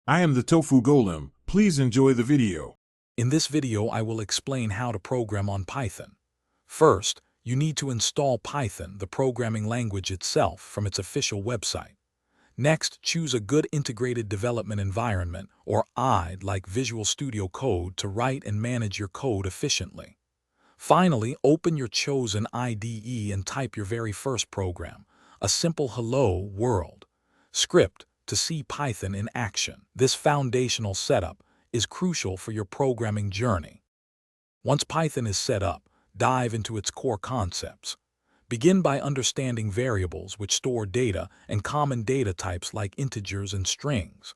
I am the Tofu Golem. Please enjoy the video. In this video, I will explain how to program on Python. First, you need to install Python, the programming language itself, from its official website. Next, choose a good integrated development environment, or IDE, like Visual Studio Code to write and manage your code efficiently. Finally, open your chosen IDE and type your very first program, a simple hello world script, to see Python in action. This foundational setup is crucial for your programming journey. Once Python is set up, dive into its core concepts. Begin by understanding variables which store data and common data types like integers and strings.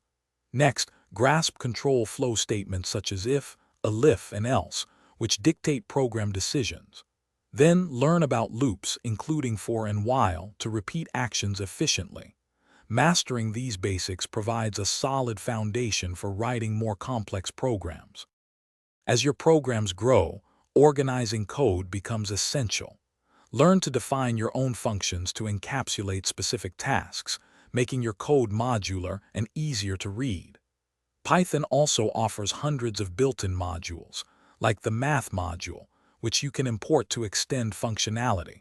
Next, grasp control flow statements such as if, elif, and else, which dictate program decisions. Then learn about loops, including for and while, to repeat actions efficiently. Mastering these basics provides a solid foundation for writing more complex programs. As your programs grow, organizing code becomes essential. Learn to define your own functions to encapsulate specific tasks, making your code modular and easier to read. Python also offers hundreds of built-in modules, like the math module, which you can import to extend functionality.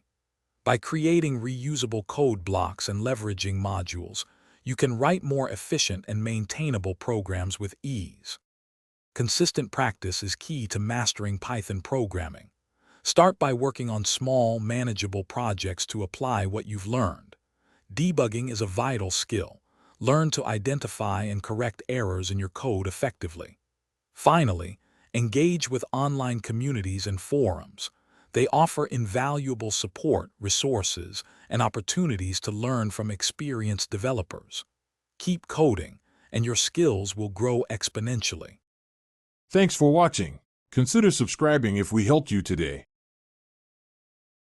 By creating reusable code blocks and leveraging modules, you can write more efficient and maintainable programs with ease. Consistent practice is key to mastering Python programming. Start by working on small, manageable projects to apply what you've learned. Debugging is a vital skill. Learn to identify and correct errors in your code effectively. Finally, engage with online communities and forums. They offer invaluable support, resources, and opportunities to learn from experienced developers. Keep coding, and your skills will grow exponentially. Thanks for watching. Consider subscribing if we helped you today.